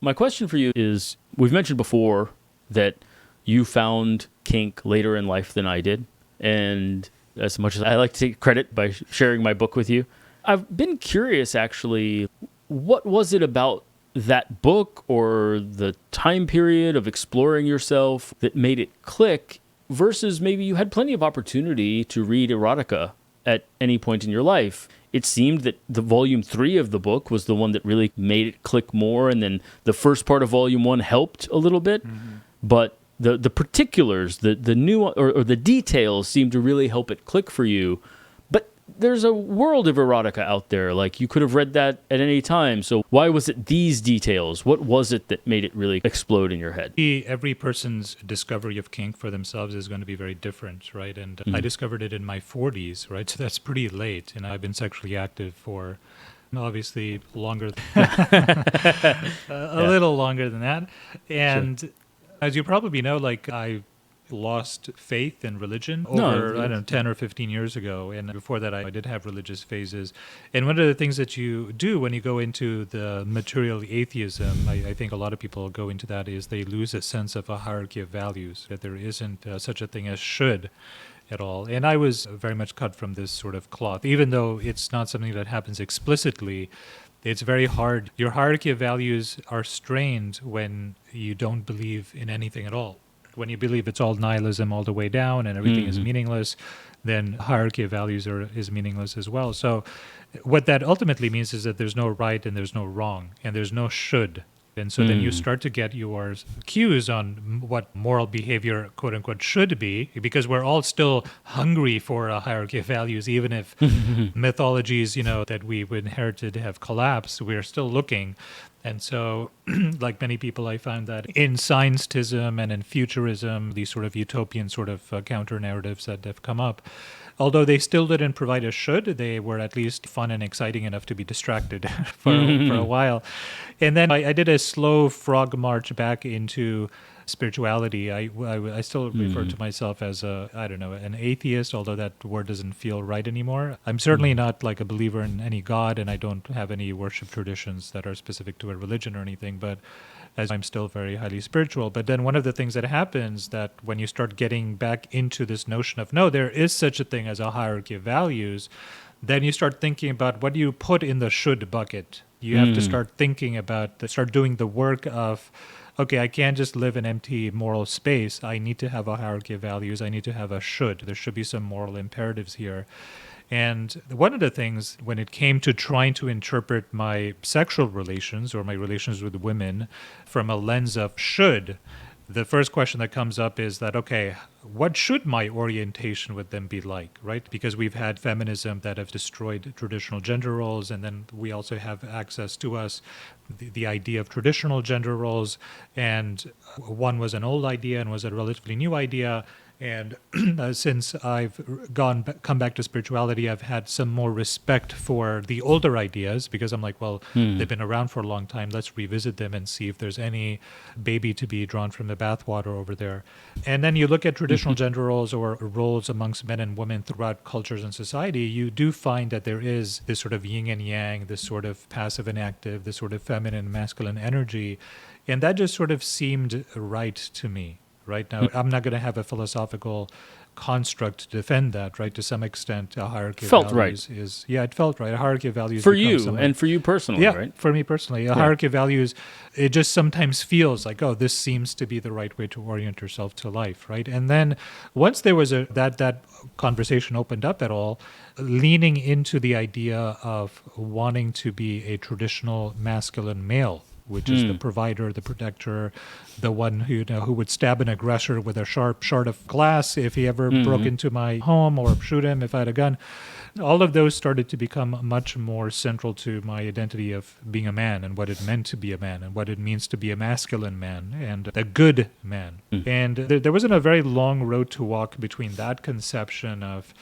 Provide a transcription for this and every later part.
My question for you is, we've mentioned before that you found kink later in life than I did. And as much as I like to take credit by sharing my book with you, I've been curious, actually, what was it about that book or the time period of exploring yourself that made it click versus maybe you had plenty of opportunity to read erotica at any point in your life? It seemed that the volume 3 of the book was the one that really made it click more, and then the first part of volume 1 helped a little bit. Mm-hmm. But the particulars, the new or the details seemed to really help it click for you. But there's a world of erotica out there. Like, you could have read that at any time. So why was it these details? What was it that made it really explode in your head? Every person's discovery of kink for themselves is going to be very different, right? And I discovered it in my 40s, right? So that's pretty late. And I've been sexually active for obviously longer, a little longer than that. And as you probably know, like, I lost faith in religion over, I don't know, 10 or 15 years ago. And before that, I did have religious phases. And one of the things that you do when you go into the material atheism, I think a lot of people go into that, is they lose a sense of a hierarchy of values, that there isn't such a thing as should at all. And I was very much cut from this sort of cloth, even though it's not something that happens explicitly. It's very hard. Your hierarchy of values are strained when you don't believe in anything at all. When you believe it's all nihilism all the way down and everything is meaningless, then hierarchy of values is meaningless as well. So what that ultimately means is that there's no right and there's no wrong and there's no should. And so then you start to get your cues on what moral behavior, quote unquote, should be, because we're all still hungry for a hierarchy of values, even if mythologies, that we've inherited have collapsed, we're still looking. And so, like many people, I found that in scientism and in futurism, these sort of utopian sort of counter narratives that have come up, although they still didn't provide a should, they were at least fun and exciting enough to be distracted for a while. And then I did a slow frog march back into spirituality. I still refer to myself as an atheist, although that word doesn't feel right anymore. I'm certainly not like a believer in any God, and I don't have any worship traditions that are specific to a religion or anything, but as I'm still very highly spiritual. But then one of the things that happens, that when you start getting back into this notion of, no, there is such a thing as a hierarchy of values, then you start thinking about what do you put in the should bucket. You have to start thinking about, start doing the work of, okay, I can't just live in empty moral space. I need to have a hierarchy of values. I need to have a should. There should be some moral imperatives here. And one of the things, when it came to trying to interpret my sexual relations or my relations with women from a lens of should, the first question that comes up is that, okay, what should my orientation with them be like, right? Because we've had feminism that have destroyed traditional gender roles, and then we also have access to us the idea of traditional gender roles, and one was an old idea and was a relatively new idea. And since I've come back to spirituality, I've had some more respect for the older ideas, because I'm like, well, they've been around for a long time. Let's revisit them and see if there's any baby to be drawn from the bathwater over there. And then you look at traditional gender roles or roles amongst men and women throughout cultures and society, you do find that there is this sort of yin and yang, this sort of passive and active, this sort of feminine and masculine energy. And that just sort of seemed right to me. Right now, I'm not going to have a philosophical construct to defend that, right? To some extent, a hierarchy of values is... Yeah, it felt right. A hierarchy of values... For you, and for you personally, right? Yeah, for me personally. A hierarchy of values, it just sometimes feels like, oh, this seems to be the right way to orient yourself to life, right? And then once there was that conversation opened up at all, leaning into the idea of wanting to be a traditional masculine male, which is the provider, the protector, the one who would stab an aggressor with a sharp shard of glass if he ever broke into my home, or shoot him if I had a gun. All of those started to become much more central to my identity of being a man, and what it meant to be a man, and what it means to be a masculine man and a good man. And there wasn't a very long road to walk between that conception of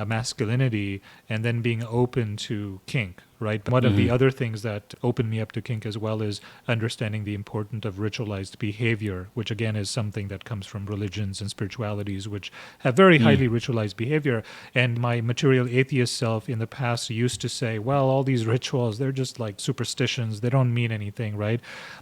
masculinity and then being open to kink, right? One of the other things that opened me up to kink as well is understanding the importance of ritualized behavior, which again is something that comes from religions and spiritualities, which have very highly ritualized behavior. And my material atheist self in the past used to say, well, all these rituals, they're just like superstitions. They don't mean anything, right?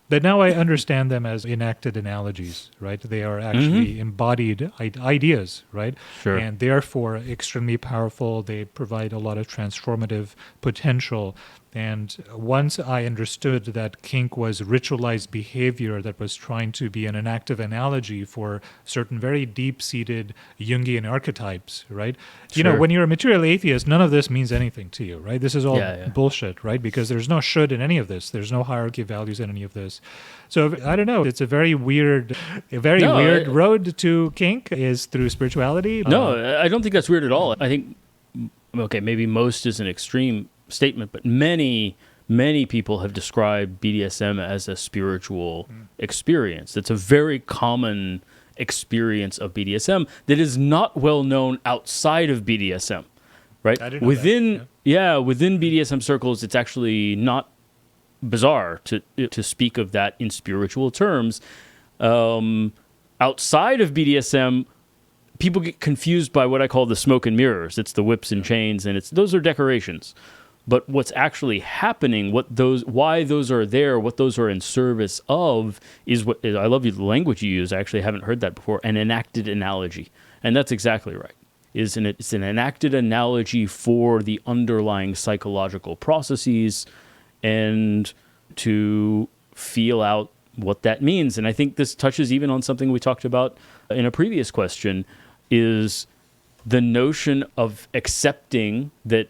But now I understand them as enacted analogies, right? They are actually embodied ideas, right? Sure. And therefore extremely powerful. They provide a lot of transformative potential. And once I understood that kink was ritualized behavior that was trying to be an enactive analogy for certain very deep-seated Jungian archetypes, right? You know, when you're a material atheist, none of this means anything to you, right? This is all bullshit, right? Because there's no should in any of this. There's no hierarchy of values in any of this. So I don't know. It's a very weird road to kink is through spirituality. No, I don't think that's weird at all. I think, okay, maybe most is an extreme statement, but many people have described BDSM as a spiritual experience. It's a very common experience of BDSM that is not well known outside of BDSM, right? Within BDSM circles, it's actually not bizarre to speak of that in spiritual terms. Outside of BDSM, people get confused by what I call the smoke and mirrors. It's the whips and chains, and those are decorations. But what's actually happening, why those are there, what those are in service of, is what I love the language you use. I actually haven't heard that before. An enacted analogy, and that's exactly right. It's an enacted analogy for the underlying psychological processes, and to feel out what that means. And I think this touches even on something we talked about in a previous question, is the notion of accepting that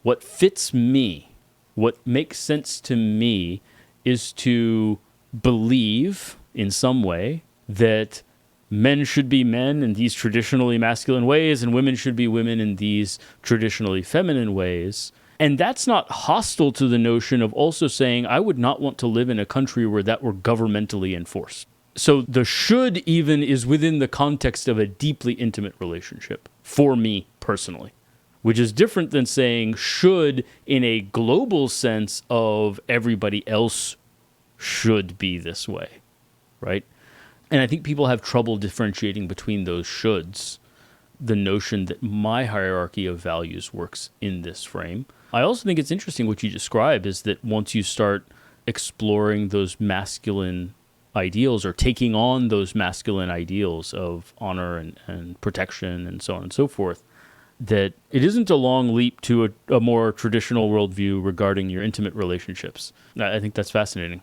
what fits me, what makes sense to me, is to believe in some way that men should be men in these traditionally masculine ways and women should be women in these traditionally feminine ways. And that's not hostile to the notion of also saying, I would not want to live in a country where that were governmentally enforced. So the should even is within the context of a deeply intimate relationship for me personally, which is different than saying should in a global sense of everybody else should be this way, right? And I think people have trouble differentiating between those shoulds, the notion that my hierarchy of values works in this frame. I also think it's interesting what you describe is that once you start exploring those masculine ideals or taking on those masculine ideals of honor and protection and so on and so forth, that it isn't a long leap to a more traditional worldview regarding your intimate relationships. I think that's fascinating.